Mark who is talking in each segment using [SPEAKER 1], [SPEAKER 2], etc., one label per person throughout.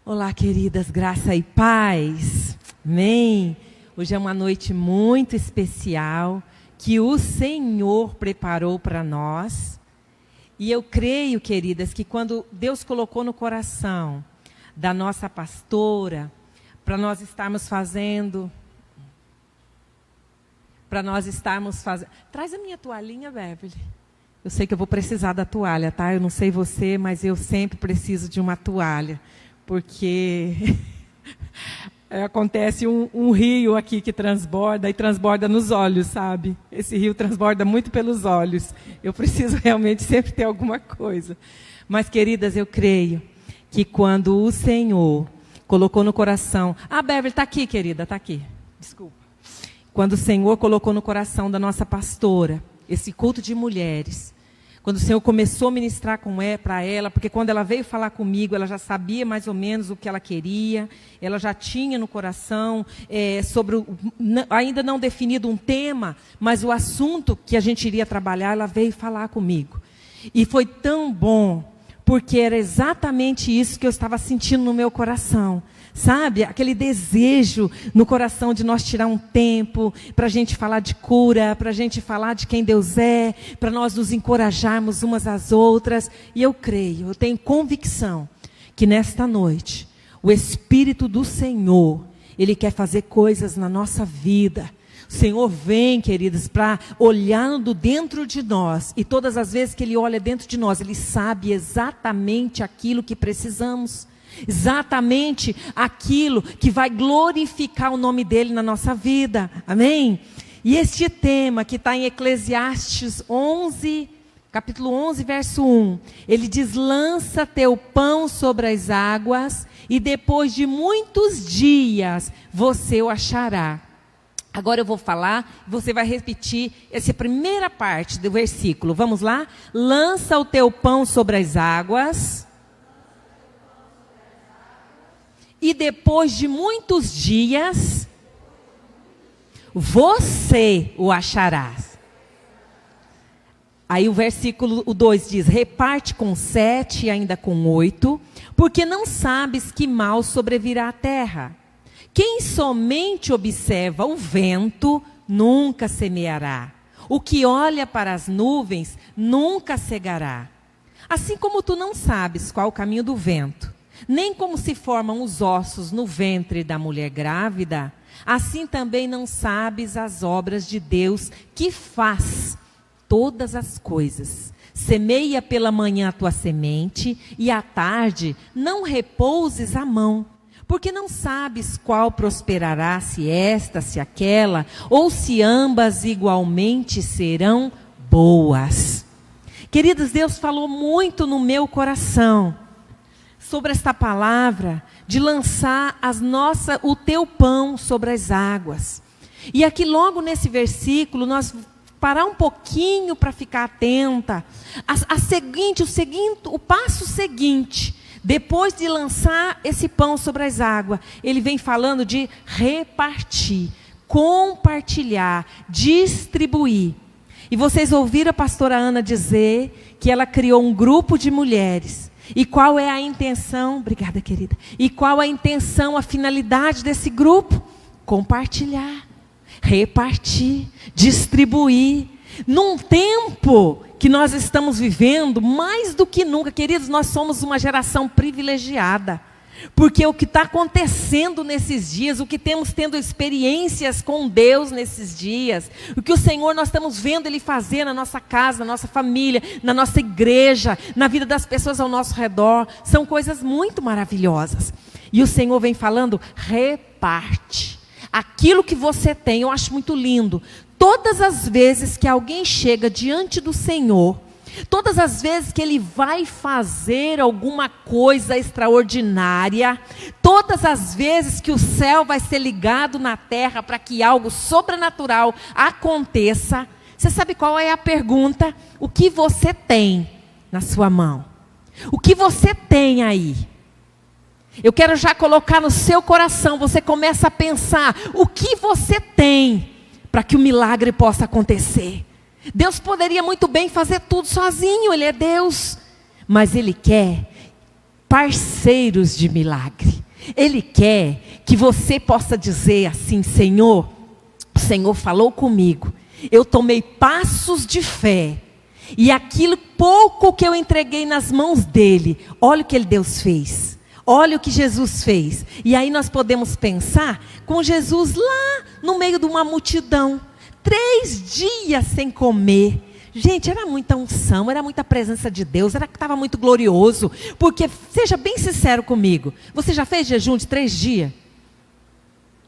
[SPEAKER 1] Olá, queridas, graça e paz. Amém. Hoje é uma noite muito especial que o Senhor preparou para nós. E eu creio, queridas, que quando Deus colocou no coração da nossa pastora, para nós estarmos fazendo... Traz a minha toalhinha, Beverly. Eu sei que eu vou precisar da toalha, tá? Eu não sei você, mas eu sempre preciso de uma toalha. Porque acontece um rio aqui que transborda, e transborda nos olhos, sabe? Esse rio transborda muito pelos olhos. Eu preciso realmente sempre ter alguma coisa. Mas, queridas, eu creio que quando o Senhor colocou no coração... Ah, Beverly, está aqui, querida, está aqui. Desculpa. Quando o Senhor colocou no coração da nossa pastora esse culto de mulheres... Quando o Senhor começou a ministrar para ela, porque quando ela veio falar comigo, ela já sabia mais ou menos o que ela queria, ela já tinha no coração, ainda não definido um tema, mas o assunto que a gente iria trabalhar, ela veio falar comigo. E foi tão bom, porque era exatamente isso que eu estava sentindo no meu coração. Sabe, aquele desejo no coração de nós tirar um tempo para a gente falar de cura, para a gente falar de quem Deus é, para nós nos encorajarmos umas às outras. E eu creio, eu tenho convicção que nesta noite, o Espírito do Senhor, Ele quer fazer coisas na nossa vida. O Senhor vem, queridos, para olhando dentro de nós. E todas as vezes que Ele olha dentro de nós, Ele sabe exatamente aquilo que precisamos. Exatamente aquilo que vai glorificar o nome dele na nossa vida, amém? E este tema que está em Eclesiastes 11, capítulo 11, verso 1, ele diz: lança teu pão sobre as águas, e depois de muitos dias você o achará. Agora eu vou falar, você vai repetir essa primeira parte do versículo, vamos lá? Lança o teu pão sobre as águas, e depois de muitos dias, você o acharás. Aí o versículo 2 diz: reparte com 7 e ainda com 8, porque não sabes que mal sobrevirá à terra. Quem somente observa o vento, nunca semeará. O que olha para as nuvens, nunca cegará. Assim como tu não sabes qual o caminho do vento, nem como se formam os ossos no ventre da mulher grávida, assim também não sabes as obras de Deus que faz todas as coisas. Semeia pela manhã a tua semente, e à tarde não repouses a mão, porque não sabes qual prosperará, se esta, se aquela, ou se ambas igualmente serão boas. Queridos, Deus falou muito no meu coração sobre esta palavra de lançar o teu pão sobre as águas. E aqui logo nesse versículo, nós parar um pouquinho para ficar atenta. O passo seguinte, depois de lançar esse pão sobre as águas, ele vem falando de repartir, compartilhar, distribuir. E vocês ouviram a pastora Ana dizer que ela criou um grupo de mulheres. E qual é a intenção? Obrigada, querida. E qual a intenção, a finalidade desse grupo? Compartilhar, repartir, distribuir. Num tempo que nós estamos vivendo, mais do que nunca, queridos, nós somos uma geração privilegiada. Porque o que está acontecendo nesses dias, o que temos tendo experiências com Deus nesses dias, o que o Senhor nós estamos vendo Ele fazer na nossa casa, na nossa família, na nossa igreja, na vida das pessoas ao nosso redor, são coisas muito maravilhosas. E o Senhor vem falando, reparte. Aquilo que você tem, eu acho muito lindo. Todas as vezes que alguém chega diante do Senhor, todas as vezes que Ele vai fazer alguma coisa extraordinária, todas as vezes que o céu vai ser ligado na terra para que algo sobrenatural aconteça, você sabe qual é a pergunta? O que você tem na sua mão? O que você tem aí? Eu quero já colocar no seu coração, você começa a pensar, o que você tem para que o milagre possa acontecer? Deus poderia muito bem fazer tudo sozinho, Ele é Deus. Mas Ele quer parceiros de milagre. Ele quer que você possa dizer assim: Senhor, o Senhor falou comigo, eu tomei passos de fé, e aquilo pouco que eu entreguei nas mãos dele, olha o que Deus fez, olha o que Jesus fez. E aí nós podemos pensar com Jesus lá no meio de uma multidão, 3 dias sem comer. Gente, era muita unção, era muita presença de Deus, era que estava muito glorioso. Porque, seja bem sincero comigo, você já fez jejum de 3 dias?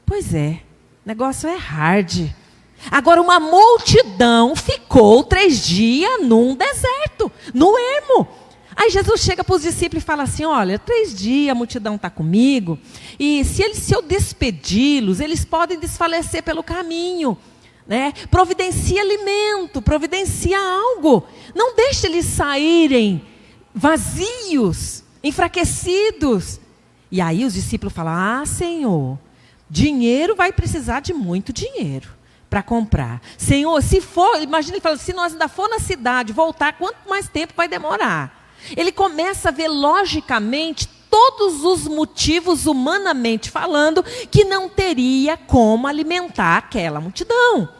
[SPEAKER 1] Pois é, o negócio é hard. Agora, uma multidão ficou 3 dias num deserto, no ermo. Aí Jesus chega para os discípulos e fala assim: olha, 3 dias a multidão está comigo, e se eu despedi-los, eles podem desfalecer pelo caminho. Providencia alimento, providencia algo. Não deixe eles saírem vazios, enfraquecidos. E aí os discípulos falam: ah, Senhor, dinheiro vai precisar de muito dinheiro para comprar. Senhor, se for, imagina ele falando, se nós ainda for na cidade, voltar, quanto mais tempo vai demorar? Ele começa a ver logicamente todos os motivos, humanamente falando, que não teria como alimentar aquela multidão.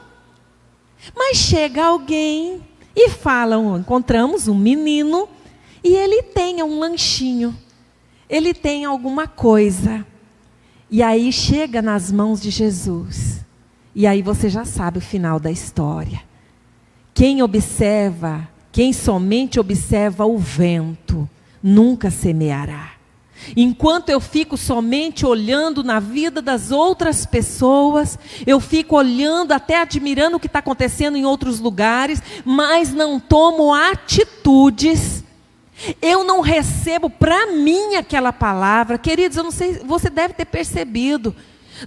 [SPEAKER 1] Mas chega alguém e fala: encontramos um menino e ele tem um lanchinho, ele tem alguma coisa. E aí chega nas mãos de Jesus. E aí você já sabe o final da história. Quem somente observa o vento, nunca semeará. Enquanto eu fico somente olhando na vida das outras pessoas, eu fico olhando, até admirando o que está acontecendo em outros lugares, mas não tomo atitudes, eu não recebo para mim aquela palavra. Queridos, eu não sei, você deve ter percebido,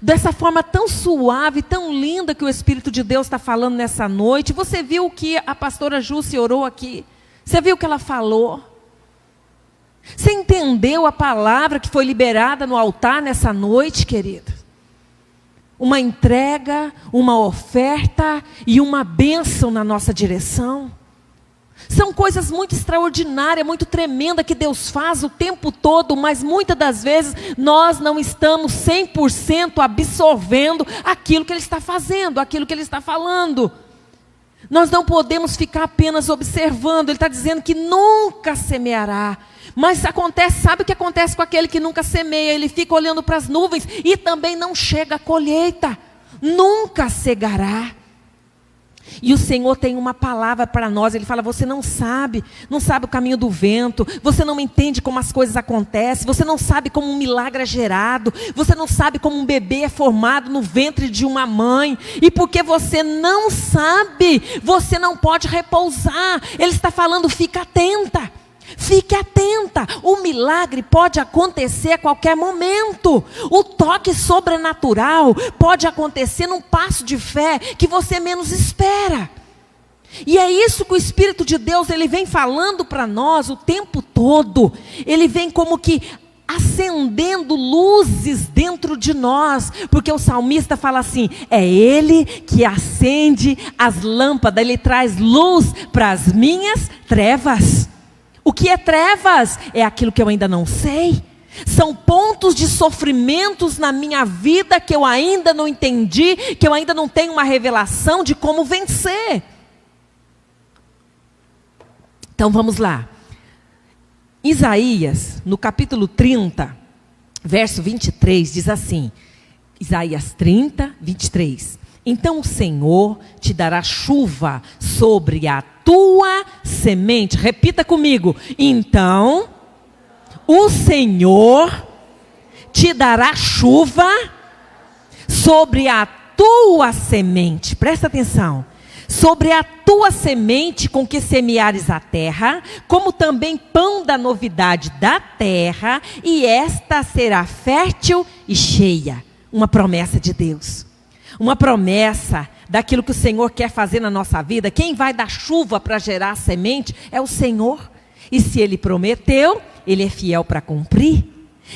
[SPEAKER 1] dessa forma tão suave, tão linda que o Espírito de Deus está falando nessa noite. Você viu o que a pastora Jússia orou aqui? Você viu o que ela falou? Você entendeu a palavra que foi liberada no altar nessa noite, querido? Uma entrega, uma oferta e uma bênção na nossa direção. São coisas muito extraordinárias, muito tremendas que Deus faz o tempo todo, mas muitas das vezes nós não estamos 100% absorvendo aquilo que Ele está fazendo, aquilo que Ele está falando. Nós não podemos ficar apenas observando. Ele está dizendo que nunca semeará. Mas acontece, sabe o que acontece com aquele que nunca semeia? Ele fica olhando para as nuvens e também não chega a colheita. Nunca cegará. E o Senhor tem uma palavra para nós. Ele fala: você não sabe o caminho do vento, você não entende como as coisas acontecem, você não sabe como um milagre é gerado, você não sabe como um bebê é formado no ventre de uma mãe, e porque você não sabe, você não pode repousar. Ele está falando: fica atenta. Fique atenta, o milagre pode acontecer a qualquer momento. O toque sobrenatural pode acontecer num passo de fé que você menos espera. E é isso que o Espírito de Deus, ele vem falando para nós o tempo todo. Ele vem como que acendendo luzes dentro de nós, porque o salmista fala assim: é Ele que acende as lâmpadas, Ele traz luz para as minhas trevas. O que é trevas? É aquilo que eu ainda não sei. São pontos de sofrimentos na minha vida que eu ainda não entendi, que eu ainda não tenho uma revelação de como vencer. Então vamos lá. Isaías, no capítulo 30, verso 23, diz assim. Isaías 30, 23. Então o Senhor te dará chuva sobre a tua semente. Repita comigo. Então o Senhor te dará chuva sobre a tua semente. Presta atenção. Sobre a tua semente com que semeares a terra, como também pão da novidade da terra, e esta será fértil e cheia. Uma promessa de Deus. Uma promessa daquilo que o Senhor quer fazer na nossa vida. Quem vai dar chuva para gerar a semente é o Senhor. E se Ele prometeu, Ele é fiel para cumprir.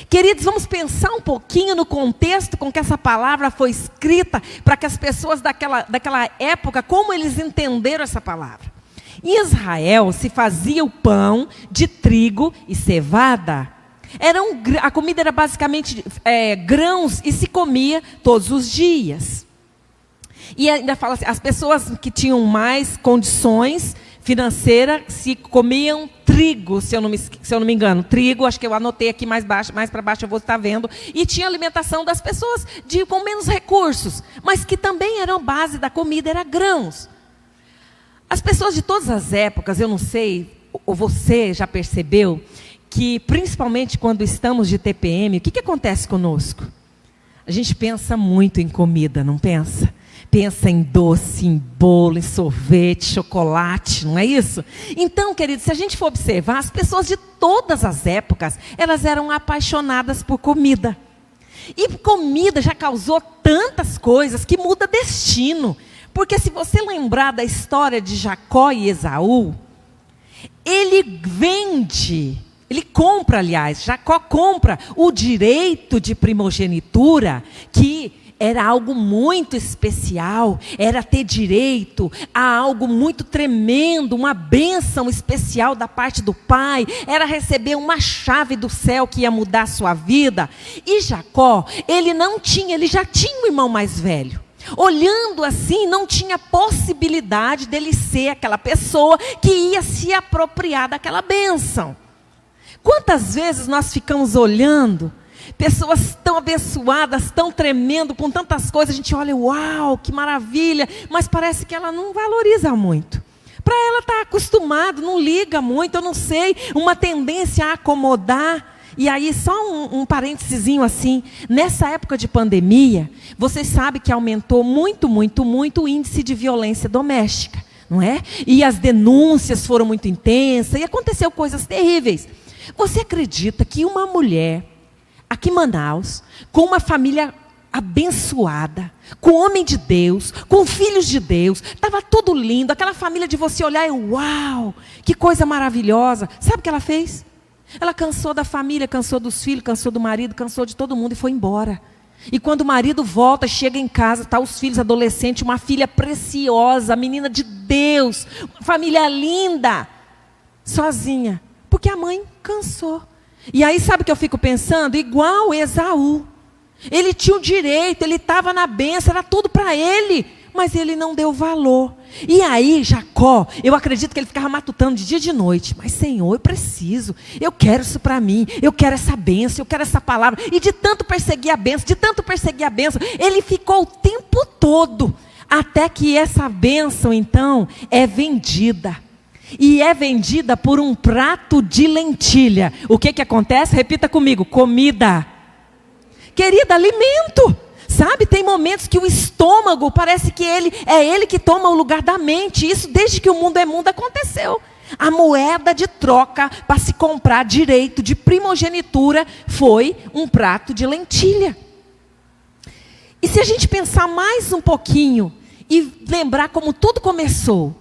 [SPEAKER 1] Queridos, vamos pensar um pouquinho no contexto com que essa palavra foi escrita, para que as pessoas daquela época, como eles entenderam essa palavra. Em Israel se fazia o pão de trigo e cevada. A comida era basicamente grãos e se comia todos os dias. E ainda fala assim, as pessoas que tinham mais condições financeiras se comiam trigo, se eu não me engano. Trigo, acho que eu anotei aqui mais para baixo eu vou estar vendo. E tinha alimentação das pessoas com menos recursos, mas que também eram base da comida, era grãos. As pessoas de todas as épocas, eu não sei, ou você já percebeu, que principalmente quando estamos de TPM, o que acontece conosco? A gente pensa muito em comida, não pensa? Pensa em doce, em bolo, em sorvete, chocolate, não é isso? Então, queridos, se a gente for observar, as pessoas de todas as épocas, elas eram apaixonadas por comida. E comida já causou tantas coisas que muda destino. Porque se você lembrar da história de Jacó e Esaú, Jacó compra o direito de primogenitura, que era algo muito especial, era ter direito a algo muito tremendo, uma bênção especial da parte do pai, era receber uma chave do céu que ia mudar a sua vida. E Jacó, ele já tinha um irmão mais velho. Olhando assim, não tinha possibilidade dele ser aquela pessoa que ia se apropriar daquela bênção. Quantas vezes nós ficamos olhando pessoas tão abençoadas, tão tremendo, com tantas coisas, a gente olha, uau, que maravilha, mas parece que ela não valoriza muito. Para ela estar acostumado, não liga muito, eu não sei, uma tendência a acomodar. E aí, só um parênteses assim, nessa época de pandemia, vocês sabem que aumentou muito, muito, muito o índice de violência doméstica, não é? E as denúncias foram muito intensas, e aconteceu coisas terríveis. Você acredita que uma mulher, aqui em Manaus, com uma família abençoada, com homem de Deus, com filhos de Deus, estava tudo lindo, aquela família de você olhar e uau, que coisa maravilhosa. Sabe o que ela fez? Ela cansou da família, cansou dos filhos, cansou do marido, cansou de todo mundo e foi embora. E quando o marido volta, chega em casa, está os filhos adolescentes, uma filha preciosa, menina de Deus, uma família linda, sozinha, porque a mãe cansou. E aí sabe o que eu fico pensando? Igual Esaú. Ele tinha o direito, ele estava na bênção, era tudo para ele, mas ele não deu valor. E aí Jacó, eu acredito que ele ficava matutando de dia e de noite. Mas Senhor, eu preciso, eu quero isso para mim, eu quero essa bênção, eu quero essa palavra. E de tanto perseguir a bênção, ele ficou o tempo todo, até que essa bênção então é vendida. E é vendida por um prato de lentilha. O que acontece? Repita comigo, comida. Querida, alimento. Sabe, tem momentos que o estômago parece que ele que toma o lugar da mente. Isso desde que o mundo é mundo aconteceu. A moeda de troca para se comprar direito de primogenitura foi um prato de lentilha. E se a gente pensar mais um pouquinho e lembrar como tudo começou,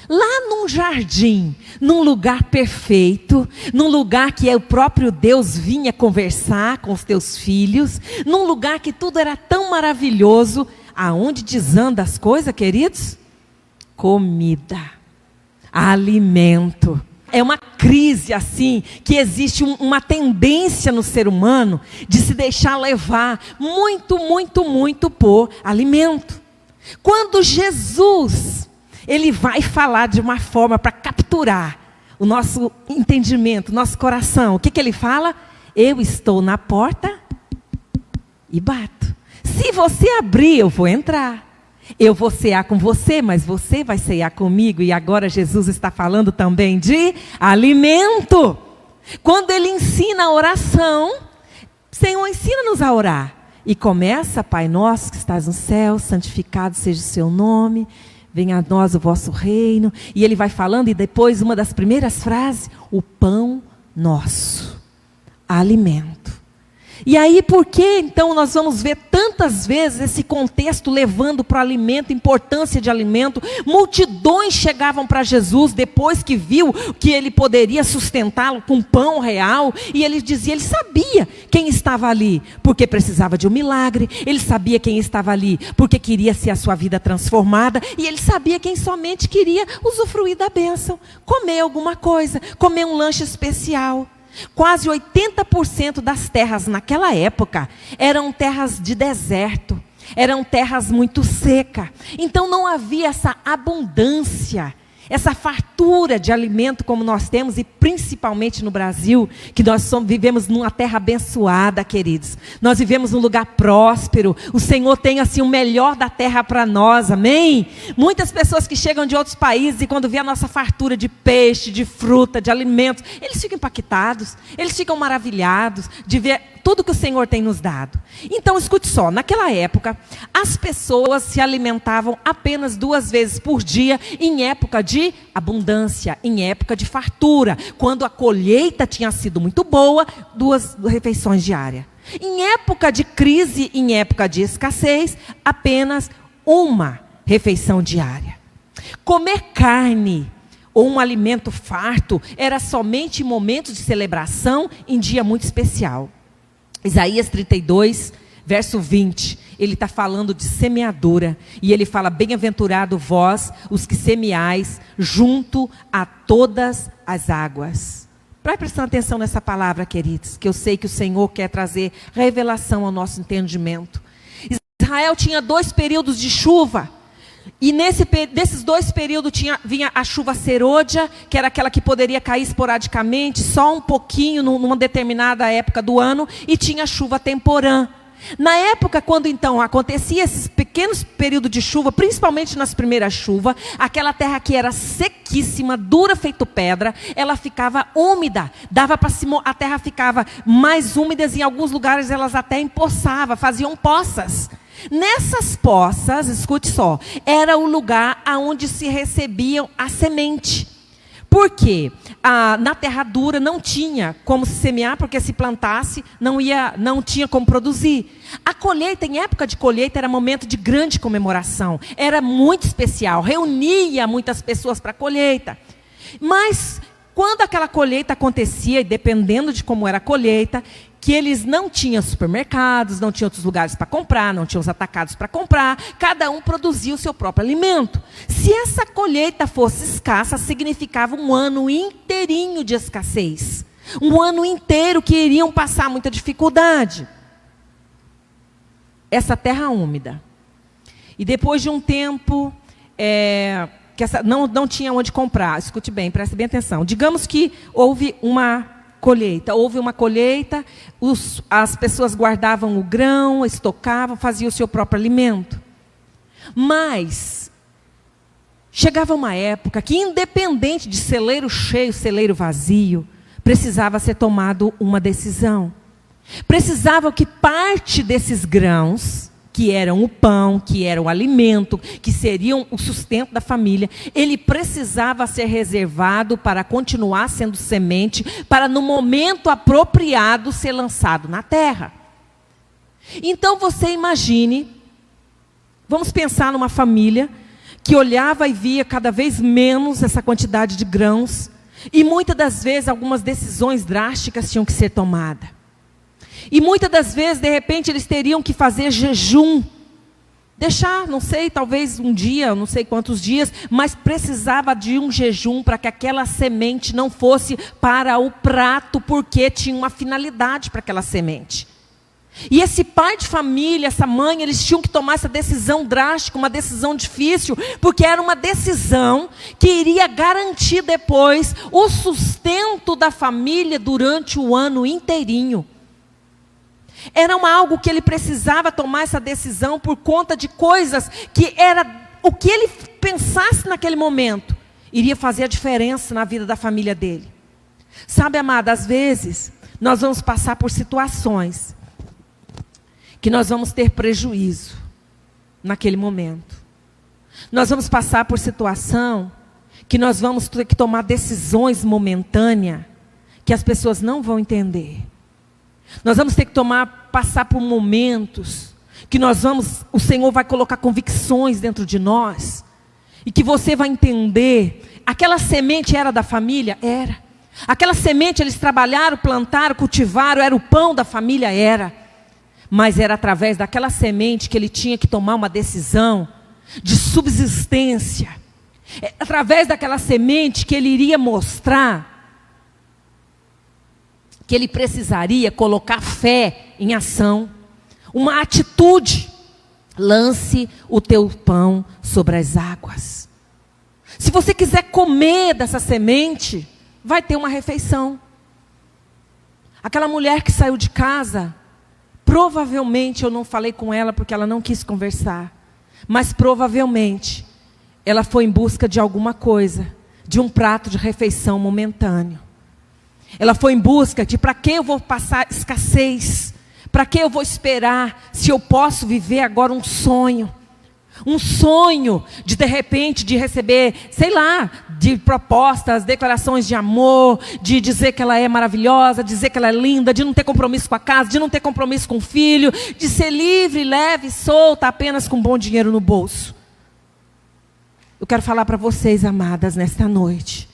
[SPEAKER 1] lá num jardim, num lugar perfeito, num lugar que o próprio Deus vinha conversar com os teus filhos, num lugar que tudo era tão maravilhoso, aonde desanda as coisas, queridos? Comida, alimento. É uma crise assim, que existe uma tendência no ser humano de se deixar levar muito, muito, muito por alimento. Quando Jesus, ele vai falar de uma forma para capturar o nosso entendimento, nosso coração. O que ele fala? Eu estou na porta e bato. Se você abrir, eu vou entrar. Eu vou cear com você, mas você vai cear comigo. E agora Jesus está falando também de alimento. Quando ele ensina a oração, Senhor, ensina-nos a orar. E começa, Pai nosso que estás no céu, santificado seja o seu nome. Venha a nós o vosso reino. E ele vai falando, e depois uma das primeiras frases, o pão nosso, alimento. E aí por que então nós vamos ver tantas vezes esse contexto levando para o alimento, importância de alimento? Multidões chegavam para Jesus depois que viu que ele poderia sustentá-lo com pão real. E ele dizia, ele sabia quem estava ali, porque precisava de um milagre. Ele sabia quem estava ali, porque queria ser a sua vida transformada. E ele sabia quem somente queria usufruir da bênção, comer alguma coisa, comer um lanche especial. Quase 80% das terras naquela época eram terras de deserto, eram terras muito secas. Então não havia essa abundância, essa fartura de alimento como nós temos, e principalmente no Brasil, que nós vivemos numa terra abençoada, queridos. Nós vivemos num lugar próspero. O Senhor tem assim o melhor da terra para nós, amém? Muitas pessoas que chegam de outros países e quando vê a nossa fartura de peixe, de fruta, de alimentos, eles ficam impactados, eles ficam maravilhados de ver tudo que o Senhor tem nos dado. Então, escute só, naquela época, as pessoas se alimentavam apenas 2 vezes por dia, em época de abundância, em época de fartura. Quando a colheita tinha sido muito boa, 2 refeições diárias. Em época de crise, em época de escassez, apenas 1 refeição diária. Comer carne ou um alimento farto era somente em momentos de celebração, em dia muito especial. Isaías 32, verso 20, ele está falando de semeadura, e ele fala: bem-aventurado vós, os que semeais junto a todas as águas. Vai prestando atenção nessa palavra, queridos, que eu sei que o Senhor quer trazer revelação ao nosso entendimento. Israel tinha 2 períodos de chuva, e desses 2 períodos vinha a chuva serôdia, que era aquela que poderia cair esporadicamente, só um pouquinho numa determinada época do ano, e tinha a chuva temporã. Na época, quando então acontecia esses pequenos períodos de chuva, principalmente nas primeiras chuvas, aquela terra que era sequíssima, dura feito pedra, ela ficava úmida, a terra ficava mais úmida, e em alguns lugares elas até empoçavam, faziam poças. Nessas poças, escute só, era o lugar onde se recebiam a semente. Por quê? Na terra dura não tinha como se semear, porque se plantasse não tinha como produzir. A colheita, em época de colheita, era momento de grande comemoração. Era muito especial, reunia muitas pessoas para a colheita. Mas quando aquela colheita acontecia, e dependendo de como era a colheita, que eles não tinham supermercados, não tinham outros lugares para comprar, não tinham os atacados para comprar, cada um produzia o seu próprio alimento. Se essa colheita fosse escassa, significava um ano inteirinho de escassez. Um ano inteiro que iriam passar muita dificuldade. Essa terra úmida. E depois de um tempo, não tinha onde comprar. Escute bem, preste bem atenção. Digamos que houve uma colheita, as pessoas guardavam o grão, estocavam, faziam o seu próprio alimento. Mas chegava uma época que, independente de celeiro cheio, celeiro vazio, precisava ser tomado uma decisão. Precisava que parte desses grãos, que eram o pão, que era o alimento, que seriam o sustento da família, ele precisava ser reservado para continuar sendo semente, para no momento apropriado ser lançado na terra. Então você imagine, vamos pensar numa família que olhava e via cada vez menos essa quantidade de grãos, e muitas das vezes algumas decisões drásticas tinham que ser tomadas. E muitas das vezes, de repente, eles teriam que fazer jejum. Deixar, não sei, talvez um dia, não sei quantos dias, mas precisava de um jejum para que aquela semente não fosse para o prato, porque tinha uma finalidade para aquela semente. E esse pai de família, essa mãe, eles tinham que tomar essa decisão drástica, uma decisão difícil, porque era uma decisão que iria garantir depois o sustento da família durante o ano inteirinho. Era algo que ele precisava tomar essa decisão por conta de coisas que era o que ele pensasse naquele momento iria fazer a diferença na vida da família dele. Sabe, amada, às vezes nós vamos passar por situações que nós vamos ter prejuízo naquele momento. Nós vamos passar por situação que nós vamos ter que tomar decisões momentâneas que as pessoas não vão entender. Nós vamos ter que passar por momentos que o Senhor vai colocar convicções dentro de nós, e que você vai entender, aquela semente era da família? Era. Aquela semente eles trabalharam, plantaram, cultivaram, era o pão da família? Era. Mas era através daquela semente que ele tinha que tomar uma decisão de subsistência. Através daquela semente que ele iria mostrar que ele precisaria colocar fé em ação, uma atitude. Lance o teu pão sobre as águas. Se você quiser comer dessa semente, vai ter uma refeição. Aquela mulher que saiu de casa, provavelmente eu não falei com ela porque ela não quis conversar, mas provavelmente ela foi em busca de alguma coisa, de um prato de refeição momentâneo. Ela foi em busca de para que eu vou passar escassez, para que eu vou esperar, se eu posso viver agora um sonho de repente, de receber, sei lá, de propostas, declarações de amor, de dizer que ela é maravilhosa, dizer que ela é linda, de não ter compromisso com a casa, de não ter compromisso com o filho, de ser livre, leve, solta, apenas com bom dinheiro no bolso. Eu quero falar para vocês, amadas, nesta noite,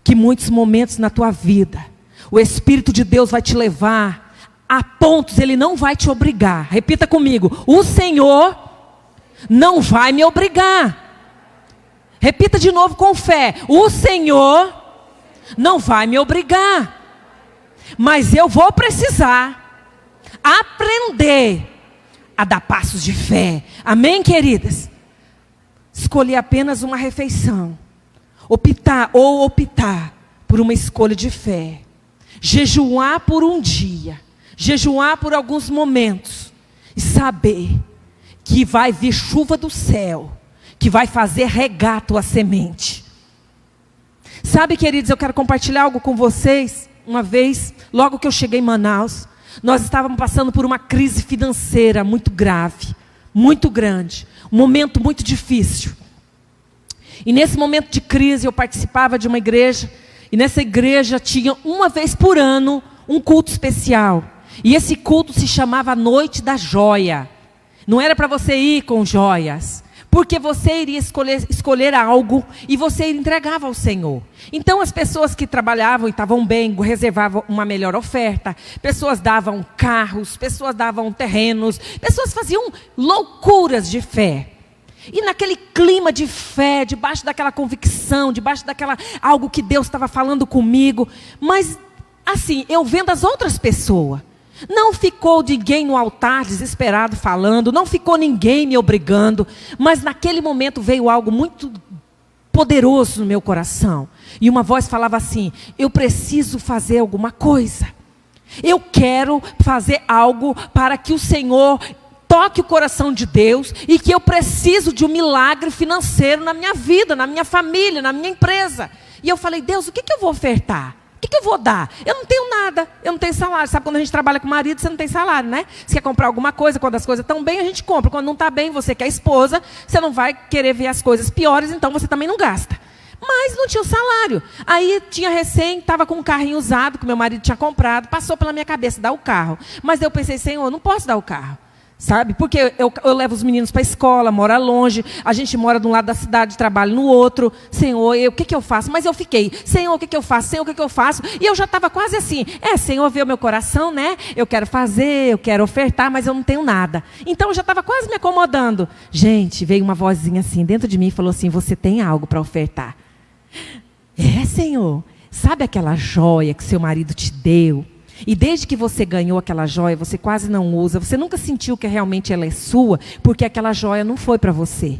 [SPEAKER 1] que muitos momentos na tua vida, o Espírito de Deus vai te levar a pontos, Ele não vai te obrigar. Repita comigo, o Senhor não vai me obrigar. Repita de novo com fé, o Senhor não vai me obrigar. Mas eu vou precisar aprender a dar passos de fé. Amém, queridas? Escolher apenas uma refeição. Optar por uma escolha de fé. Jejuar por um dia. Jejuar por alguns momentos. E saber que vai vir chuva do céu. Que vai fazer regar a tua semente. Sabe, queridos, eu quero compartilhar algo com vocês. Uma vez, logo que eu cheguei em Manaus, nós estávamos passando por uma crise financeira muito grave. Muito grande. Um momento muito difícil. E nesse momento de crise eu participava de uma igreja. E nessa igreja tinha uma vez por ano um culto especial. E esse culto se chamava Noite da Joia. Não era para você ir com joias. Porque você iria escolher algo e você entregava ao Senhor. Então as pessoas que trabalhavam e estavam bem, reservavam uma melhor oferta. Pessoas davam carros, pessoas davam terrenos. Pessoas faziam loucuras de fé. E naquele clima de fé, debaixo daquela convicção, debaixo daquela algo que Deus estava falando comigo. Mas assim, eu vendo as outras pessoas. Não ficou ninguém no altar desesperado falando, não ficou ninguém me obrigando, mas naquele momento veio algo muito poderoso no meu coração. E uma voz falava assim, eu preciso fazer alguma coisa. Eu quero fazer algo para que o Senhor toque o coração de Deus e que eu preciso de um milagre financeiro na minha vida, na minha família, na minha empresa. E eu falei, Deus, o que eu vou ofertar? O que eu vou dar? Eu não tenho nada, eu não tenho salário. Sabe quando a gente trabalha com o marido, você não tem salário, né? Você quer comprar alguma coisa, quando as coisas estão bem, a gente compra. Quando não está bem, você quer esposa, você não vai querer ver as coisas piores, então você também não gasta. Mas não tinha o salário. Aí tinha estava com um carrinho usado, que meu marido tinha comprado, passou pela minha cabeça dar o carro. Mas eu pensei, Senhor, eu não posso dar o carro. Sabe? Porque eu levo os meninos para a escola, mora longe, a gente mora de um lado da cidade, trabalho no outro. Senhor, o que eu faço? Mas eu fiquei, Senhor, o que eu faço? Senhor, o que eu faço? E eu já estava quase assim, Senhor, vê o meu coração, né? Eu quero fazer, eu quero ofertar, mas eu não tenho nada. Então eu já estava quase me acomodando. Gente, veio uma vozinha assim, dentro de mim e falou assim, você tem algo para ofertar? Senhor, sabe aquela joia que seu marido te deu? E desde que você ganhou aquela joia, você quase não usa, você nunca sentiu que realmente ela é sua, porque aquela joia não foi para você.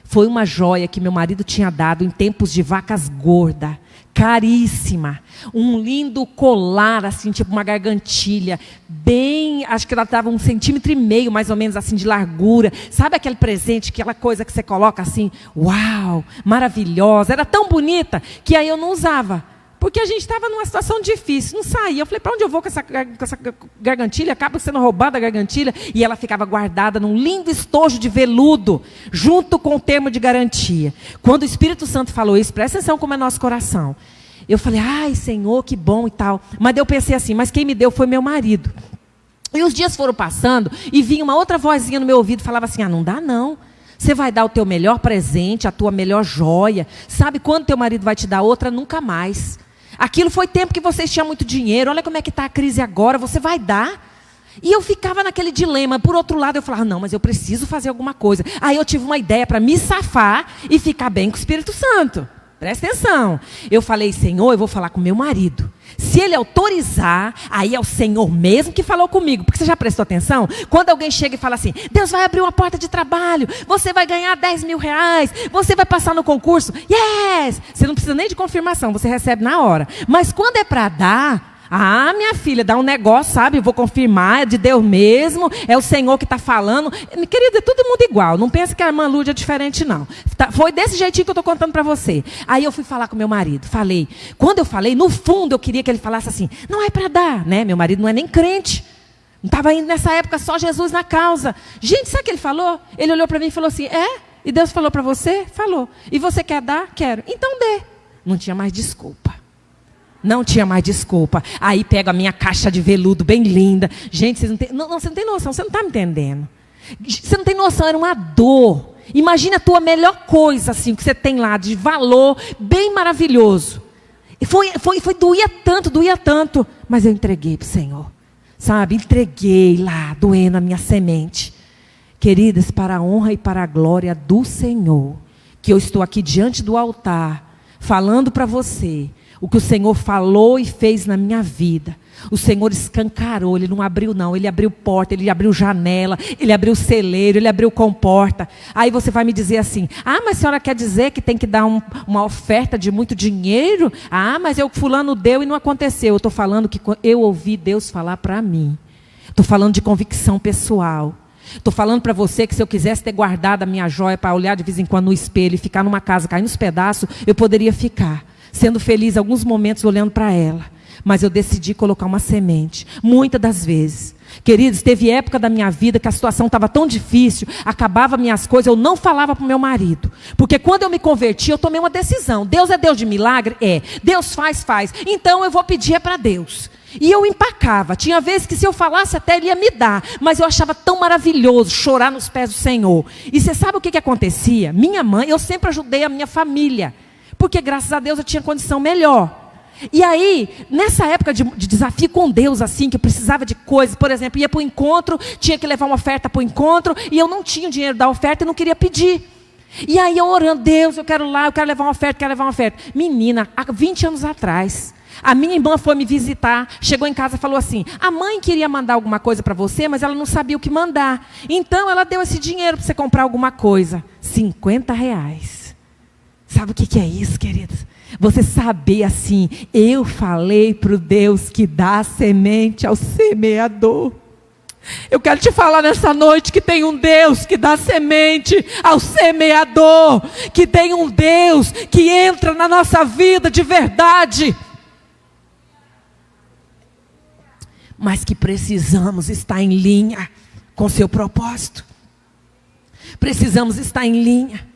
[SPEAKER 1] Foi uma joia que meu marido tinha dado em tempos de vacas gordas, caríssima. Um lindo colar, assim, tipo uma gargantilha, bem, acho que ela estava 1,5 centímetros, mais ou menos assim, de largura. Sabe aquele presente, aquela coisa que você coloca assim, uau, maravilhosa. Era tão bonita que aí eu não usava. Porque a gente estava numa situação difícil, não saía. Eu falei, para onde eu vou com essa gargantilha? Acaba sendo roubada a gargantilha. E ela ficava guardada num lindo estojo de veludo, junto com o termo de garantia. Quando o Espírito Santo falou isso, presta atenção como é nosso coração. Eu falei, ai Senhor, que bom e tal. Mas eu pensei assim, mas quem me deu foi meu marido. E os dias foram passando e vinha uma outra vozinha no meu ouvido e falava assim, não dá não. Você vai dar o teu melhor presente, a tua melhor joia. Sabe quando teu marido vai te dar outra? Nunca mais. Aquilo foi tempo que vocês tinham muito dinheiro. Olha como é que está a crise agora. Você vai dar? E eu ficava naquele dilema. Por outro lado, eu falava, não, mas eu preciso fazer alguma coisa. Aí eu tive uma ideia para me safar e ficar bem com o Espírito Santo. Presta atenção. Eu falei, Senhor, eu vou falar com meu marido. Se Ele autorizar, aí é o Senhor mesmo que falou comigo. Porque você já prestou atenção? Quando alguém chega e fala assim, Deus vai abrir uma porta de trabalho, você vai ganhar 10 mil reais, você vai passar no concurso, yes! Você não precisa nem de confirmação, você recebe na hora. Mas quando é para dar, minha filha, dá um negócio, sabe? Eu vou confirmar, é de Deus mesmo, é o Senhor que está falando. Querida, é todo mundo igual, não pensa que a irmã Lúdia é diferente, não. Foi desse jeitinho que eu estou contando para você. Aí eu fui falar com meu marido, quando eu falei, no fundo eu queria que ele falasse assim, não é para dar, né? Meu marido não é nem crente, não estava indo nessa época só Jesus na causa. Gente, sabe o que ele falou? Ele olhou para mim e falou assim, e Deus falou para você? Falou. E você quer dar? Quero. Então dê. Não tinha mais desculpa. Não tinha mais desculpa. Aí pego a minha caixa de veludo bem linda. Gente, vocês não tem, não, você não tem noção, você não está me entendendo. Você não tem noção, era uma dor. Imagina a tua melhor coisa, assim, que você tem lá, de valor, bem maravilhoso. E foi doía tanto. Mas eu entreguei para o Senhor. Sabe, entreguei lá, doendo a minha semente. Queridas, para a honra e para a glória do Senhor, que eu estou aqui diante do altar, falando para você, o que o Senhor falou e fez na minha vida. O Senhor escancarou, Ele não abriu não, Ele abriu porta, Ele abriu janela, Ele abriu celeiro, Ele abriu comporta. Aí você vai me dizer assim, mas a senhora quer dizer que tem que dar uma oferta de muito dinheiro? Mas fulano deu e não aconteceu. Eu estou falando que eu ouvi Deus falar para mim. Estou falando de convicção pessoal. Estou falando para você que se eu quisesse ter guardado a minha joia para olhar de vez em quando no espelho e ficar numa casa caindo nos pedaços, eu poderia ficar, sendo feliz alguns momentos olhando para ela. Mas eu decidi colocar uma semente. Muitas das vezes. Queridos, teve época da minha vida que a situação estava tão difícil, acabava minhas coisas, eu não falava para o meu marido. Porque quando eu me converti, eu tomei uma decisão. Deus é Deus de milagre? É. Deus faz. Então eu vou pedir para Deus. E eu empacava. Tinha vezes que se eu falasse até Ele ia me dar. Mas eu achava tão maravilhoso chorar nos pés do Senhor. E você sabe o que acontecia? Minha mãe, eu sempre ajudei a minha família. Porque graças a Deus eu tinha condição melhor. E aí, nessa época de desafio com Deus, assim, que eu precisava de coisas, por exemplo, ia para o encontro, tinha que levar uma oferta para o encontro, e eu não tinha o dinheiro da oferta e não queria pedir. E aí eu orando, Deus, eu quero levar uma oferta, Menina, há 20 anos atrás, a minha irmã foi me visitar, chegou em casa e falou assim, a mãe queria mandar alguma coisa para você, mas ela não sabia o que mandar. Então ela deu esse dinheiro para você comprar alguma coisa. R$50. Sabe o que é isso, queridos? Você saber assim, eu falei para o Deus que dá semente ao semeador. Eu quero te falar nessa noite que tem um Deus que dá semente ao semeador. Que tem um Deus que entra na nossa vida de verdade. Mas que precisamos estar em linha com seu propósito. Precisamos estar em linha.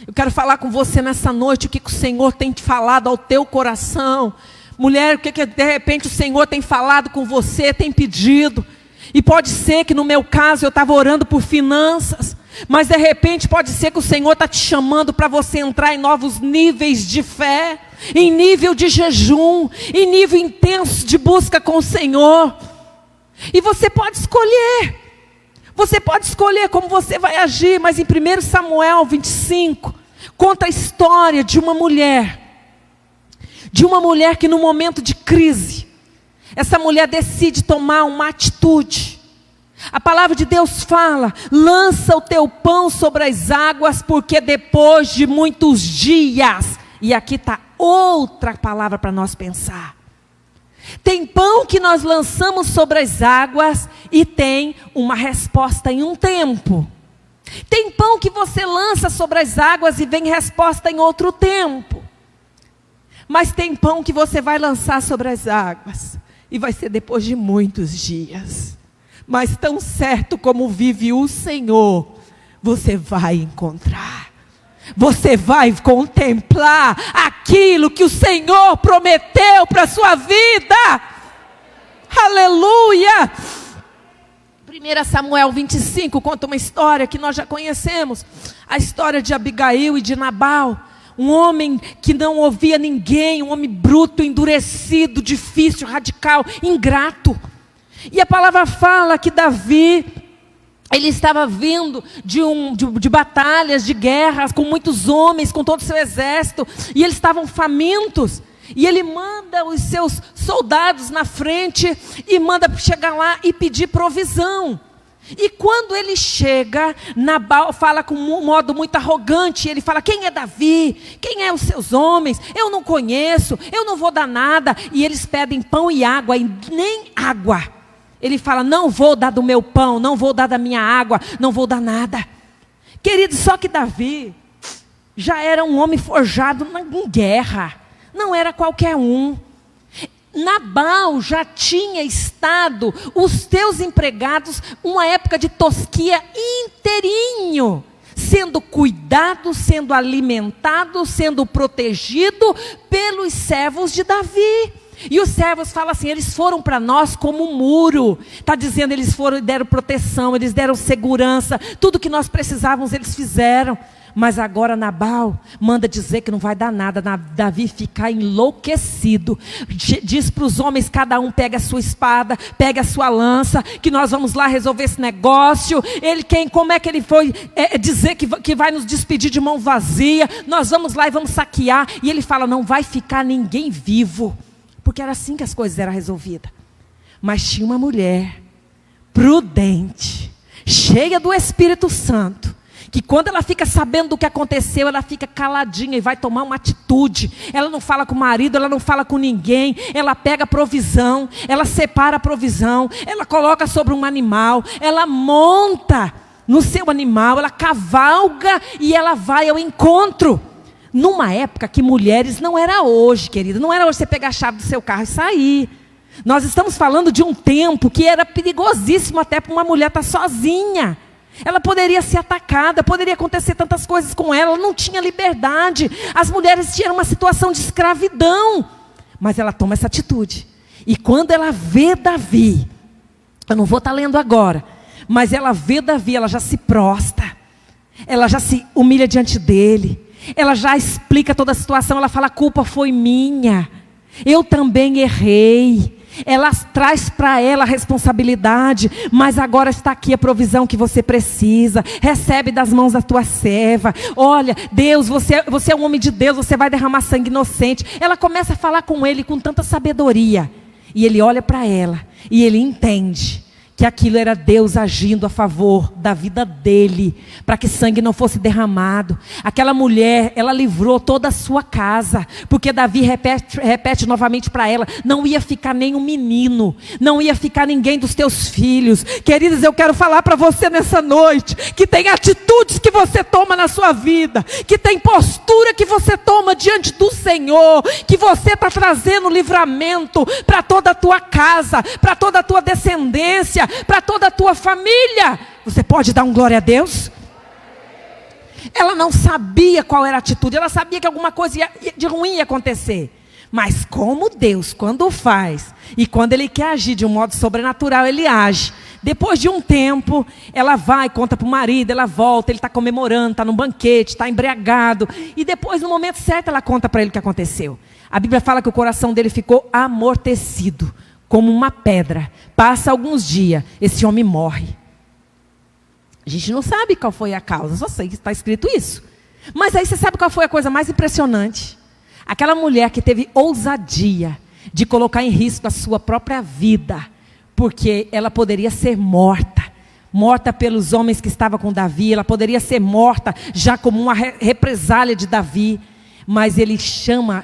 [SPEAKER 1] Eu quero falar com você nessa noite o que o Senhor tem te falado ao teu coração. Mulher, o que de repente o Senhor tem falado com você, tem pedido. E pode ser que no meu caso eu estava orando por finanças. Mas de repente pode ser que o Senhor está te chamando para você entrar em novos níveis de fé. Em nível de jejum. Em nível intenso de busca com o Senhor. E você pode escolher. Você pode escolher como você vai agir, mas em 1 Samuel 25, conta a história de uma mulher que no momento de crise, essa mulher decide tomar uma atitude. A palavra de Deus fala, lança o teu pão sobre as águas, porque depois de muitos dias, e aqui está outra palavra para nós pensar. Tem pão que nós lançamos sobre as águas e tem uma resposta em um tempo. Tem pão que você lança sobre as águas e vem resposta em outro tempo. Mas tem pão que você vai lançar sobre as águas e vai ser depois de muitos dias. Mas tão certo como vive o Senhor, você vai encontrar. Você vai contemplar aquilo que o Senhor prometeu para a sua vida. Aleluia! 1 Samuel 25 conta uma história que nós já conhecemos. A história de Abigail e de Nabal. Um homem que não ouvia ninguém, um homem bruto, endurecido, difícil, radical, ingrato. E a palavra fala que Davi, ele estava vindo de batalhas, de guerras, com muitos homens, com todo o seu exército, e eles estavam famintos. E ele manda os seus soldados na frente e manda chegar lá e pedir provisão. E quando ele chega, Nabal fala com um modo muito arrogante. Ele fala: quem é Davi? Quem é os seus homens? Eu não conheço, eu não vou dar nada. E eles pedem pão e água, e nem água. Ele fala: não vou dar do meu pão, não vou dar da minha água, não vou dar nada. Querido, só que Davi já era um homem forjado em guerra. Não era qualquer um. Nabal já tinha estado, os teus empregados, uma época de tosquia inteirinho, sendo cuidado, sendo alimentado, sendo protegido pelos servos de Davi. E os servos falam assim: eles foram para nós como um muro. Está dizendo, eles foram e deram proteção, eles deram segurança, tudo que nós precisávamos eles fizeram. Mas agora Nabal manda dizer que não vai dar nada. Davi fica enlouquecido. Diz para os homens: cada um pega a sua espada, pega a sua lança, que nós vamos lá resolver esse negócio. Como é que ele foi dizer que vai nos despedir de mão vazia? Nós vamos lá e vamos saquear. E ele fala: não vai ficar ninguém vivo. Porque era assim que as coisas eram resolvidas. Mas tinha uma mulher prudente, cheia do Espírito Santo, que quando ela fica sabendo do que aconteceu, ela fica caladinha e vai tomar uma atitude. Ela não fala com o marido, ela não fala com ninguém. Ela pega a provisão, ela separa a provisão, ela coloca sobre um animal, ela monta no seu animal, ela cavalga e ela vai ao encontro. Numa época que mulheres não era hoje, querida. Não era hoje você pegar a chave do seu carro e sair. Nós estamos falando de um tempo que era perigosíssimo até para uma mulher estar sozinha. Ela poderia ser atacada, poderia acontecer tantas coisas com ela. Ela não tinha liberdade. As mulheres tinham uma situação de escravidão. Mas ela toma essa atitude. E quando ela vê Davi, eu não vou estar lendo agora, mas ela vê Davi, ela já se prostra. Ela já se humilha diante dele. Ela já explica toda a situação. Ela fala: a culpa foi minha, eu também errei. Ela traz para ela a responsabilidade. Mas agora está aqui a provisão que você precisa. Recebe das mãos da tua serva. Olha, Deus, você é um homem de Deus, você vai derramar sangue inocente. Ela começa a falar com ele com tanta sabedoria. E ele olha para ela e ele entende que aquilo era Deus agindo a favor da vida dele, para que sangue não fosse derramado. Aquela mulher, ela livrou toda a sua casa, porque Davi repete novamente para ela: não ia ficar nenhum menino, não ia ficar ninguém dos teus filhos. Queridos, eu quero falar para você nessa noite, que tem atitudes que você toma na sua vida, que tem postura que você toma diante do Senhor, que você está trazendo livramento para toda a tua casa, para toda a tua descendência, para toda a tua família. Você pode dar um glória a Deus? Ela não sabia qual era a atitude. Ela sabia que alguma coisa de ruim ia acontecer. Mas como Deus, quando faz, e quando Ele quer agir de um modo sobrenatural, Ele age. Depois de um tempo, ela vai, conta para o marido, ela volta, ele está comemorando, está num banquete, está embriagado. E depois, no momento certo, ela conta para ele o que aconteceu. A Bíblia fala que o coração dele ficou amortecido, como uma pedra. Passa alguns dias, esse homem morre. A gente não sabe qual foi a causa, só sei que está escrito isso. Mas aí você sabe qual foi a coisa mais impressionante? Aquela mulher que teve ousadia de colocar em risco a sua própria vida, porque ela poderia ser morta pelos homens que estavam com Davi, ela poderia ser morta já como uma represália de Davi. Mas ele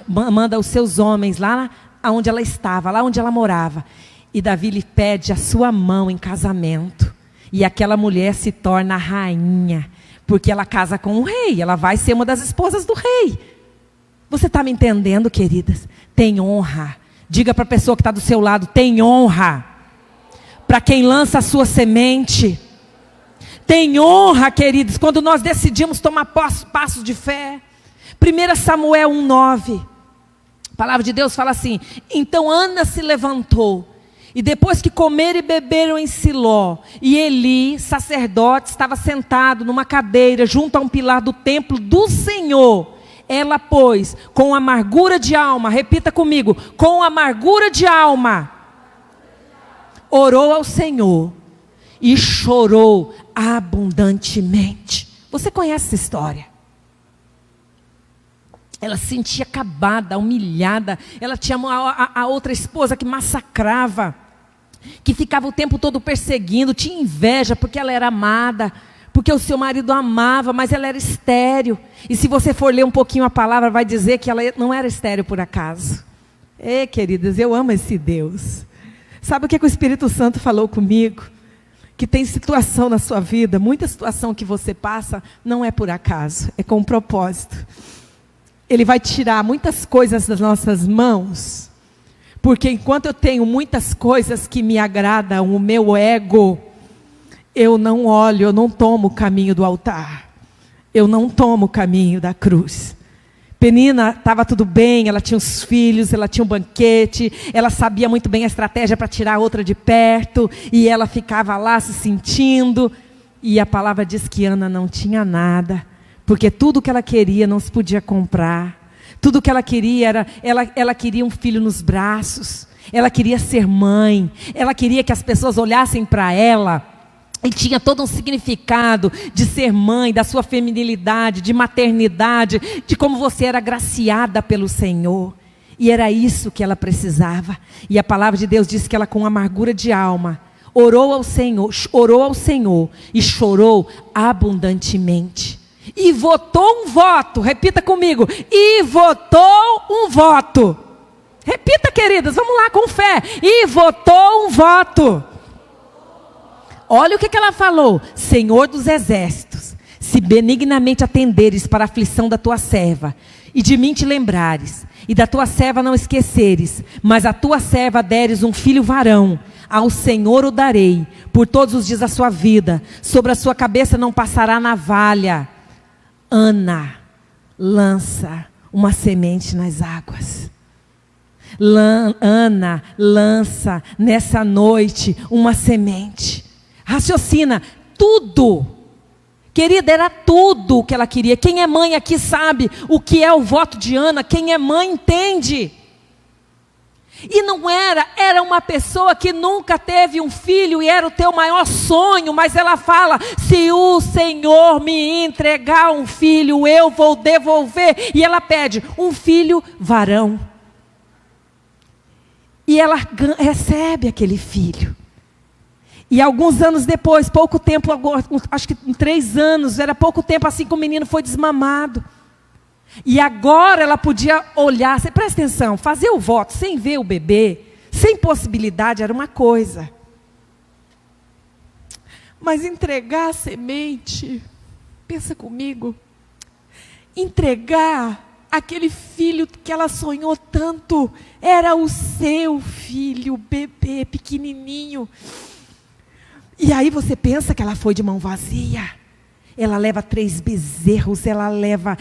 [SPEAKER 1] manda os seus homens lá onde ela estava, lá onde ela morava. E Davi lhe pede a sua mão em casamento. E aquela mulher se torna rainha, porque ela casa com um rei, ela vai ser uma das esposas do rei. Você está me entendendo, queridas? Tem honra. Diga para a pessoa que está do seu lado: tem honra para quem lança a sua semente. Tem honra, queridos, quando nós decidimos tomar passos de fé. 1 Samuel 1:9. A palavra de Deus fala assim: então Ana se levantou, e depois que comeram e beberam em Siló, e Eli, sacerdote, estava sentado numa cadeira junto a um pilar do templo do Senhor, ela, pois, com amargura de alma, repita comigo, com amargura de alma, orou ao Senhor e chorou abundantemente. Você conhece essa história? Ela se sentia acabada, humilhada. Ela tinha a outra esposa que massacrava, que ficava o tempo todo perseguindo, tinha inveja porque ela era amada, porque o seu marido amava, mas ela era estéril. E se você for ler um pouquinho a palavra, vai dizer que ela não era estéril por acaso. Queridas, eu amo esse Deus. Sabe o que o Espírito Santo falou comigo? Que tem situação na sua vida, muita situação que você passa, não é por acaso, é com um propósito. Ele vai tirar muitas coisas das nossas mãos, porque enquanto eu tenho muitas coisas que me agradam, o meu ego, eu não olho, eu não tomo o caminho do altar, eu não tomo o caminho da cruz. Penina estava tudo bem, ela tinha os filhos, ela tinha um banquete, ela sabia muito bem a estratégia para tirar a outra de perto, e ela ficava lá se sentindo, e a palavra diz que Ana não tinha nada, porque tudo que ela queria não se podia comprar, tudo que ela queria era, ela queria um filho nos braços, ela queria ser mãe, ela queria que as pessoas olhassem para ela, e tinha todo um significado de ser mãe, da sua feminilidade, de maternidade, de como você era agraciada pelo Senhor. E era isso que ela precisava. E a palavra de Deus diz que ela, com amargura de alma, orou ao Senhor e chorou abundantemente. E votou um voto, repita comigo, e votou um voto. Repita, queridas, vamos lá com fé. E votou um voto. Olha o que ela falou: Senhor dos exércitos, se benignamente atenderes para a aflição da tua serva, e de mim te lembrares, e da tua serva não esqueceres, mas a tua serva deres um filho varão, ao Senhor o darei, por todos os dias da sua vida, sobre a sua cabeça não passará navalha. Ana, lança uma semente nas águas. Ana, lança nessa noite uma semente. Raciocina, tudo, querida, era tudo o que ela queria. Quem é mãe aqui sabe o que é o voto de Ana. Quem é mãe entende. E não era uma pessoa que nunca teve um filho e era o teu maior sonho, mas ela fala: se o Senhor me entregar um filho, eu vou devolver. E ela pede um filho varão. E ela recebe aquele filho. E alguns anos depois, pouco tempo agora, acho que em 3 anos, era pouco tempo assim que o menino foi desmamado. E agora ela podia olhar, você presta atenção, fazer o voto sem ver o bebê, sem possibilidade, era uma coisa. Mas entregar a semente, pensa comigo, entregar aquele filho que ela sonhou tanto, era o seu filho, bebê, pequenininho. E aí você pensa que ela foi de mão vazia. Ela leva 3 bezerros, ela leva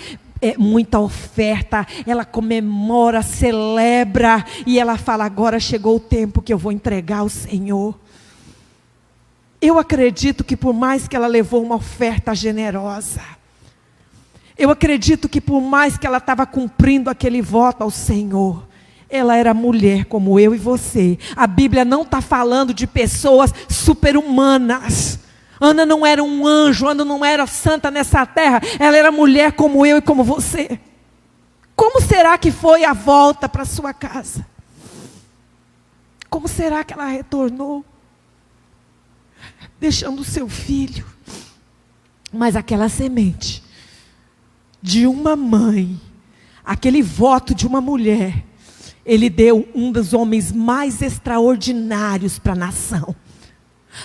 [SPEAKER 1] muita oferta, ela comemora, celebra, e ela fala: agora chegou o tempo que eu vou entregar ao Senhor. Eu acredito que por mais que ela levou uma oferta generosa, eu acredito que por mais que ela estava cumprindo aquele voto ao Senhor, ela era mulher como eu e você. A Bíblia não está falando de pessoas super-humanas. Ana não era um anjo, Ana não era santa nessa terra. Ela era mulher como eu e como você. Como será que foi a volta para sua casa? Como será que ela retornou? Deixando o seu filho. Mas aquela semente de uma mãe, aquele voto de uma mulher, ele deu um dos homens mais extraordinários para a nação.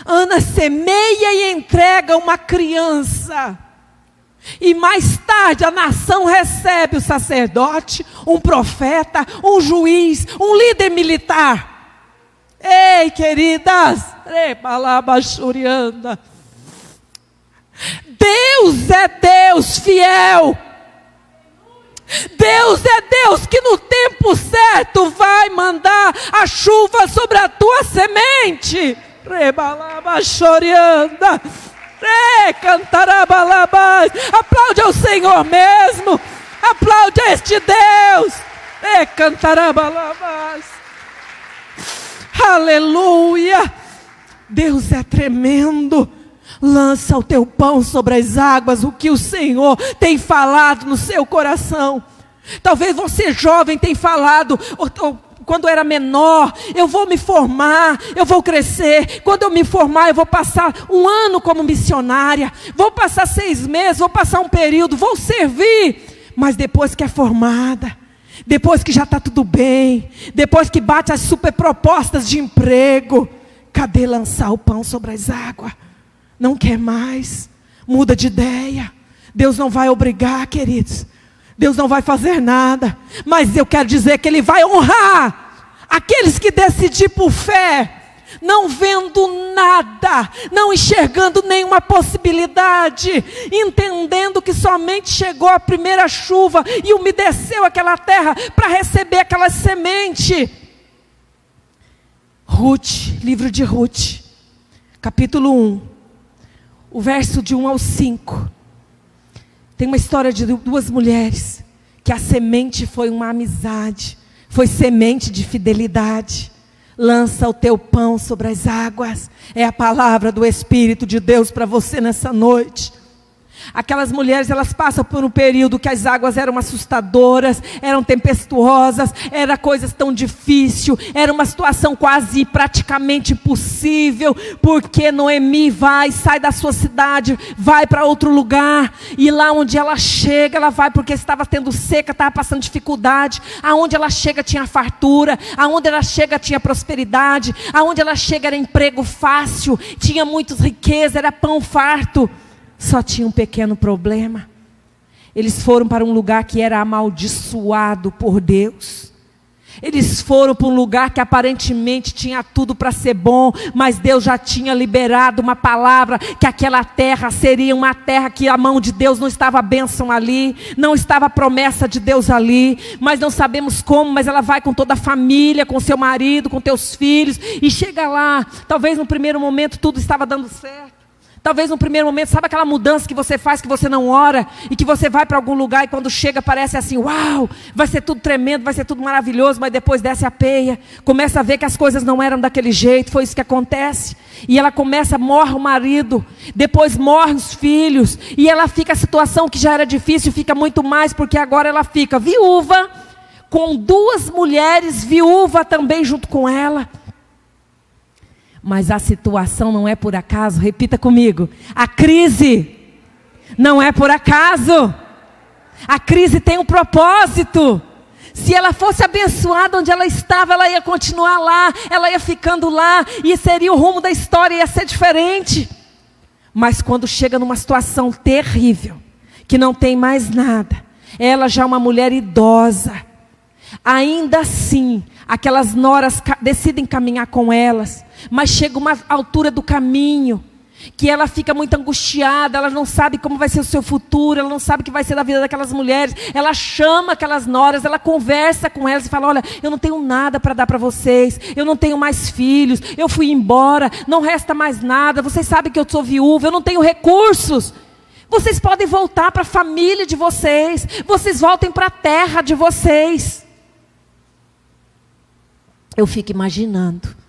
[SPEAKER 1] Ana semeia e entrega uma criança. E mais tarde a nação recebe o sacerdote, um profeta, um juiz, um líder militar. Ei, queridas, Deus é Deus fiel. Deus é Deus que no tempo certo vai mandar a chuva sobre a tua semente. Aplaude ao Senhor mesmo. Aplaude a este Deus. Aleluia. Deus é tremendo. Lança o teu pão sobre as águas, o que o Senhor tem falado no seu coração. Talvez você jovem tenha falado, quando era menor, eu vou me formar, eu vou crescer. Quando eu me formar, eu vou passar 1 ano como missionária. Vou passar 6 meses, vou passar um período, vou servir. Mas depois que é formada, depois que já está tudo bem, depois que bate as super propostas de emprego, cadê lançar o pão sobre as águas? Não quer mais, muda de ideia. Deus não vai obrigar, queridos. Deus não vai fazer nada, mas eu quero dizer que Ele vai honrar aqueles que decidir por fé, não vendo nada, não enxergando nenhuma possibilidade, entendendo que somente chegou a primeira chuva e umedeceu aquela terra para receber aquela semente. Ruth, livro de Ruth, capítulo 1, o verso de 1 ao 5. Tem uma história de 2 mulheres, que a semente foi uma amizade, foi semente de fidelidade. Lança o teu pão sobre as águas, é a palavra do Espírito de Deus para você nessa noite. Aquelas mulheres, elas passam por um período que as águas eram assustadoras, eram tempestuosas, era coisas tão difíceis, era uma situação quase praticamente impossível, porque Noemi sai da sua cidade, vai para outro lugar, e lá onde ela chega, ela vai porque estava tendo seca, estava passando dificuldade. Aonde ela chega tinha fartura, aonde ela chega tinha prosperidade, aonde ela chega era emprego fácil, tinha muitas riquezas, era pão farto. Só tinha um pequeno problema. Eles foram para um lugar que era amaldiçoado por Deus. Eles foram para um lugar que aparentemente tinha tudo para ser bom, mas Deus já tinha liberado uma palavra, que aquela terra seria uma terra que a mão de Deus não estava a bênção ali, não estava a promessa de Deus ali, mas não sabemos como, mas ela vai com toda a família, com seu marido, com teus filhos, e chega lá. Talvez no primeiro momento tudo estava dando certo. Talvez no primeiro momento, sabe aquela mudança que você faz, que você não ora, e que você vai para algum lugar e quando chega parece assim, uau, vai ser tudo tremendo, vai ser tudo maravilhoso, mas depois desce a peia, começa a ver que as coisas não eram daquele jeito. Foi isso que acontece, e ela morre o marido, depois morre os filhos, e ela fica, a situação que já era difícil, fica muito mais, porque agora ela fica viúva, com 2 mulheres viúvas também junto com ela. Mas a situação não é por acaso, repita comigo, a crise não é por acaso, a crise tem um propósito. Se ela fosse abençoada onde ela estava, ela ia continuar lá, ela ia ficando lá, e seria o rumo da história, ia ser diferente. Mas quando chega numa situação terrível, que não tem mais nada, ela já é uma mulher idosa, ainda assim, aquelas noras decidem caminhar com elas, mas chega uma altura do caminho, que ela fica muito angustiada, ela não sabe como vai ser o seu futuro, ela não sabe o que vai ser da vida daquelas mulheres. Ela chama aquelas noras, ela conversa com elas e fala, olha, eu não tenho nada para dar para vocês, eu não tenho mais filhos, eu fui embora, não resta mais nada, vocês sabem que eu sou viúva, eu não tenho recursos. Vocês podem voltar para a família de vocês, vocês voltem para a terra de vocês. Eu fico imaginando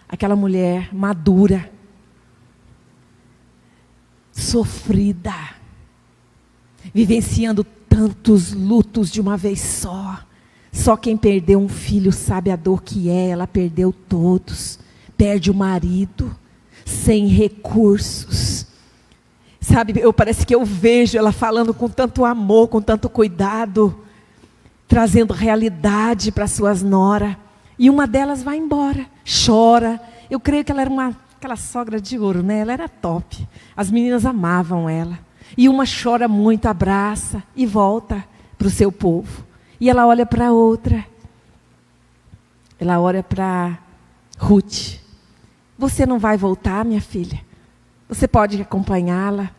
[SPEAKER 1] aquela mulher madura, sofrida, vivenciando tantos lutos de uma vez só. Só quem perdeu um filho sabe a dor que é. Ela perdeu todos, perde o marido, sem recursos. Sabe, parece que eu vejo ela falando com tanto amor, com tanto cuidado, trazendo realidade para suas noras. E uma delas vai embora, chora. Eu creio que ela era aquela sogra de ouro, né? Ela era top. As meninas amavam ela. E uma chora muito, abraça e volta para o seu povo. E ela olha para a outra. Ela olha para Ruth. Você não vai voltar, minha filha? Você pode acompanhá-la?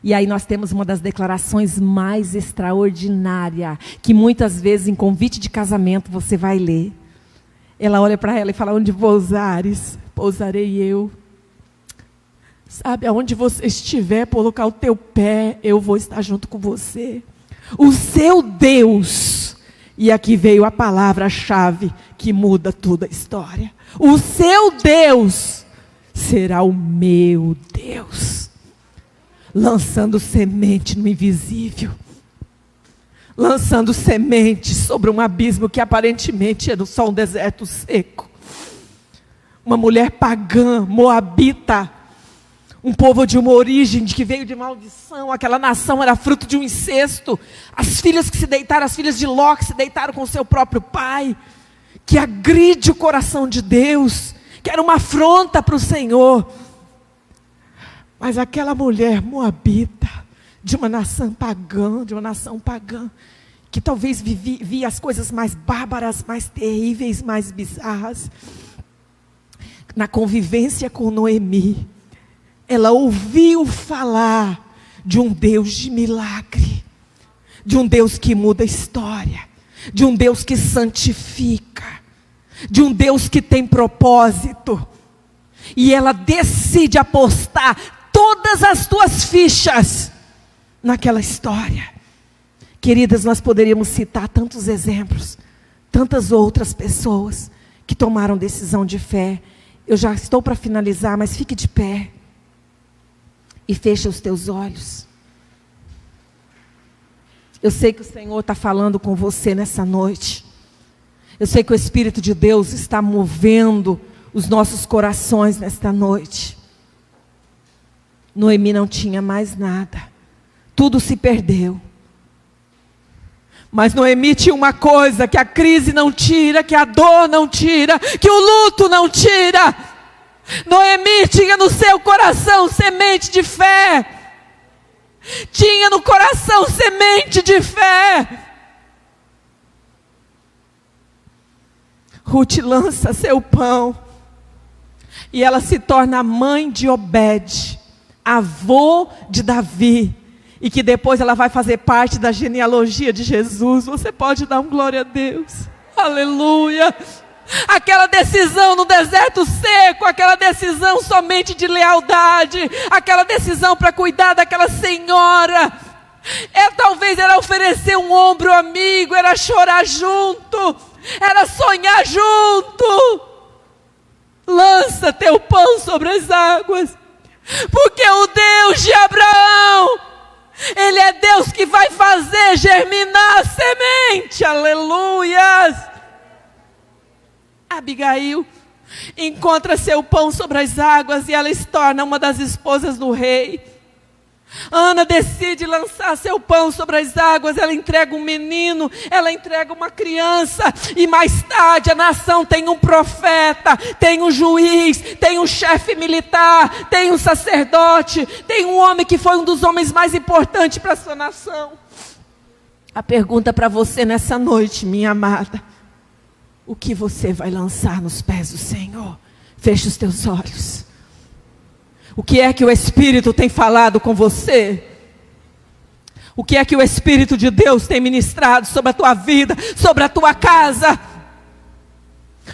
[SPEAKER 1] E aí nós temos uma das declarações mais extraordinárias, que muitas vezes em convite de casamento você vai ler. Ela olha para ela e fala, onde pousares, pousarei eu. Sabe, aonde você estiver, colocar o teu pé, eu vou estar junto com você. O seu Deus, e aqui veio a palavra-chave que muda toda a história. O seu Deus será o meu Deus. Lançando semente no invisível. lançando sementes sobre um abismo que aparentemente era só um deserto seco. Uma mulher pagã, moabita, um povo de uma origem que veio de maldição. Aquela nação era fruto de um incesto. As filhas que se deitaram, as filhas de Ló que se deitaram com seu próprio pai, que agride o coração de Deus, que era uma afronta para o Senhor. Mas aquela mulher moabita, de uma nação pagã, que talvez via as coisas mais bárbaras, mais terríveis, mais bizarras, na convivência com Noemi, ela ouviu falar de um Deus de milagre, de um Deus que muda a história, de um Deus que santifica, de um Deus que tem propósito. E ela decide apostar todas as tuas fichas naquela história. Queridas, nós poderíamos citar tantos exemplos, tantas outras pessoas que tomaram decisão de fé. Eu já estou para finalizar, mas fique de pé e feche os teus olhos. Eu sei que o Senhor está falando com você nessa noite. Eu sei que o Espírito de Deus está movendo os nossos corações nesta noite. Noemi não tinha mais nada. Tudo se perdeu. Mas Noemi tinha uma coisa que a crise não tira, que a dor não tira, que o luto não tira. Noemi tinha no seu coração semente de fé. Tinha no coração semente de fé. Ruth lança seu pão. E ela se torna a mãe de Obed, avô de Davi. E que depois ela vai fazer parte da genealogia de Jesus. Você pode dar um glória a Deus. Aleluia. Aquela decisão no deserto seco, aquela decisão somente de lealdade, aquela decisão para cuidar daquela senhora. Talvez era oferecer um ombro amigo, era chorar junto, era sonhar junto. Lança teu pão sobre as águas, porque o Deus de Abraão, Ele é Deus que vai fazer germinar a semente. Aleluias. Abigail encontra seu pão sobre as águas e ela se torna uma das esposas do rei. Ana decide lançar seu pão sobre as águas. Ela entrega um menino, ela entrega uma criança. E mais tarde a nação tem um profeta, tem um juiz, tem um chefe militar, tem um sacerdote, tem um homem que foi um dos homens mais importantes para a sua nação. A pergunta para você nessa noite, minha amada: o que você vai lançar nos pés do Senhor? Feche os teus olhos. O que é que o Espírito tem falado com você? O que é que o Espírito de Deus tem ministrado sobre a tua vida, sobre a tua casa?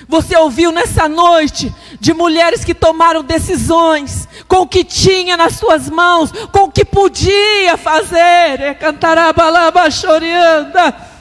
[SPEAKER 1] Você ouviu nessa noite de mulheres que tomaram decisões com o que tinha nas suas mãos, com o que podia fazer. Cantará balaba chorianda.